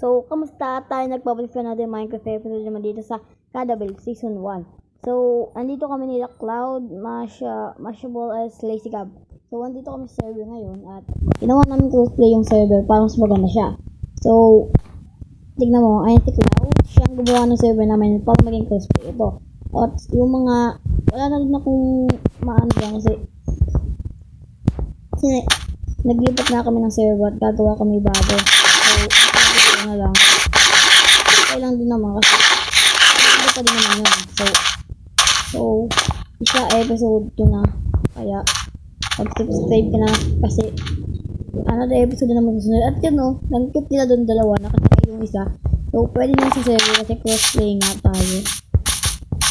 So, kamusta tayo? Nagbabalik na natin Minecraft episode naman dito sa Kadabel Season 1. So, andito kami nila Cloud, Mashable as Lazy Gab. So, andito kami sa server ngayon at ginawa namin crossplay yung server para mas maganda siya. So, tignan mo, ayan si Cloud, siya ang gumawa ng server namin para maging crossplay ito. At yung mga, wala na rin akong maano dyan kasi naglipat na kami ng server at gagawa kami bago. So, na lang. Okay lang din naman kasi hindi pa din naman yun. So, isa episode 2 na. Kaya, mag-subscribe ka na kasi another episode na naman susunod. At yun o, nag-keep nila doon dalawa. Nakasakay yung isa. So, pwede na sa server kasi crossplay nga tayo.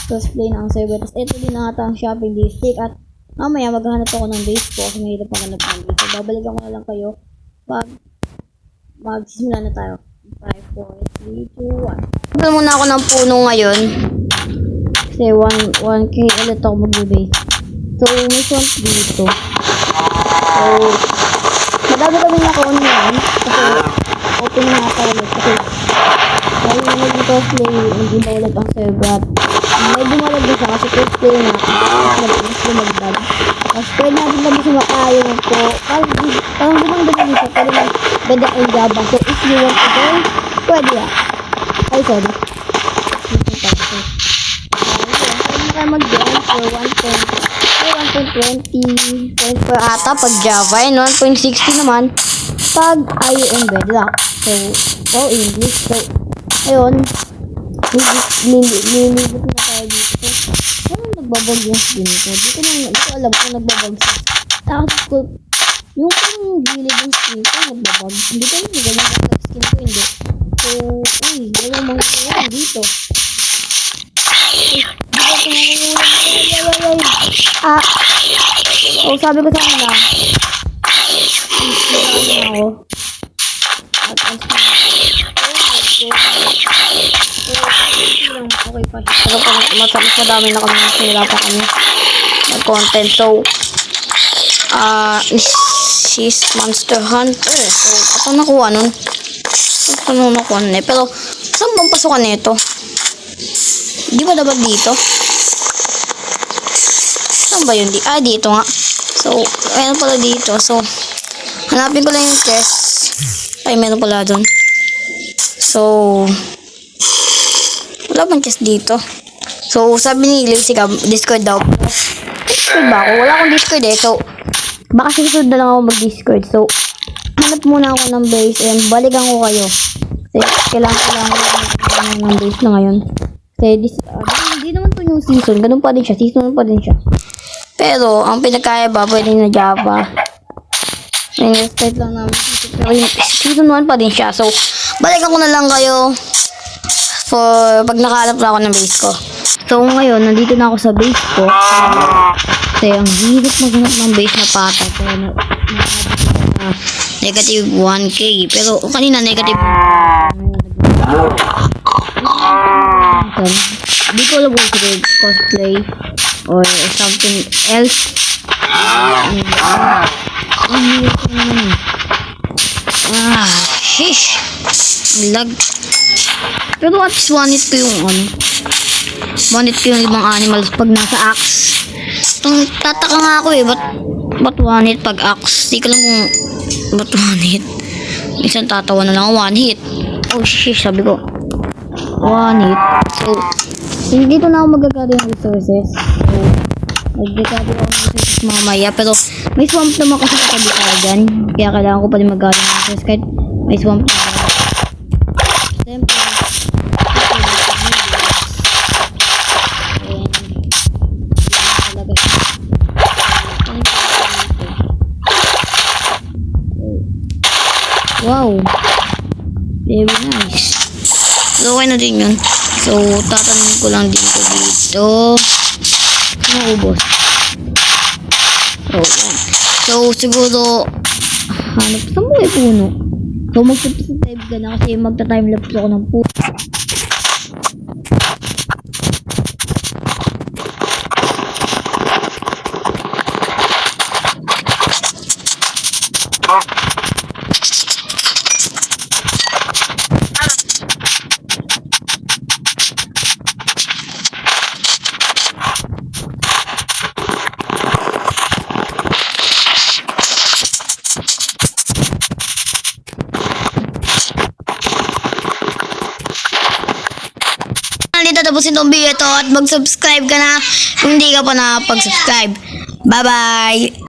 Crossplay na ang server. Tapos ito din na ata ang shopping district. At mamaya maghahanap ako ng base ko kasi mahirap maghanap ng base. So, babalikan ko na lang kayo pag magsisimula na tayo. 5, 4, 3, 2, 1. Tignan muna ako ng puno ngayon. Kasi 1k ulit ako mag-base. So, may swamp dito. So, madami kami na-count ngayon. Kasi, open na ata ulit. Kasi, dahil na naging cosplay, hindi ba ulit ang server. May bumalag din siya kasi cosplay na. Mas lumagdag. Tapos, pwede natin kami sumakayon po. Parang gumanda din siya. Pwede na beda ang Java. So, if you want to go, pwede ya. Ay, sorry. Pwede na kayo mag-join for 1.20 ata pag Java and 1.60 naman pag IUM Bedrock. So, English. So, ayun. Nilibot na tayo dito. So, ano nagbabag yung skin ko? Di ko alam kung nagbabag sa. Tapos, yung kung gilid yung skin ko, nagbabag. Hindi ko alam, ganyan ang skin ko, hindi. So, walang mga kulang dito. So, sabi ko sa kanila, ako. At okay pa siya. Pero mas madami na kami nasira pa kami ng content. So, she's Monster Hunter. So, ako nakuha nun. Ito nakuha nun eh. Pero, saan bang pasukan nito? Di ba dapat dito? Saan ba yun? Dito nga. So, ayan pala dito. So, hanapin ko lang yung chest. Ay, meron pala dun. So, wala bang chest dito? So, sabi ni Lazy Gab, Discord daw. Discord ba ako? Wala akong Discord eh. So, baka susunod na lang ako mag-Discord. So, hanap muna ako ng base and balikan ko kayo. Kasi, kailangan ko ng base na ngayon. Kasi, hindi naman to yung season. Ganun pa din siya. Season pa din siya. Pero, ang pinakaya ba, pwede na Java. Start lang namin. Pero, season 1 pa din siya. So, balikan ko na lang kayo for pag nakahanap na ako ng base ko. So, ngayon, nandito na ako sa base ko. Kasi, ang hirap maghanap ng base na patay. Kaya, negative 1k. Pero, kanina, negative hindi ko alam kung cosplay or something else. Sheesh. Lag. Pero at least one hit ko yung ibang animals pag nasa axe. Tataka nga ako eh, ba't one hit pag axe? Di ko lang kung ba't one hit. Minsan tatawa na lang one hit. Oh sheesh, sabi ko one hit. So, hindi ko na ako magagari ng resources. So, magagari ako ng resources mamaya. Pero, may swamp naman kasi sa kabitagan. Kaya kailangan ko pa rin magagari ng resources kahit may swamp naman. Siyempre, wow! Very nice. So, okay na din yun. So, tatanungin ko lang dito. Naubos. So, yan. So, siguro, hanap sa mga puno. So, mag-subscribe ka na kasi magta-timelapse ako ng puno. tatapusin tong video ito at mag-subscribe ka na kung hindi ka pa nakapag-subscribe. Bye-bye!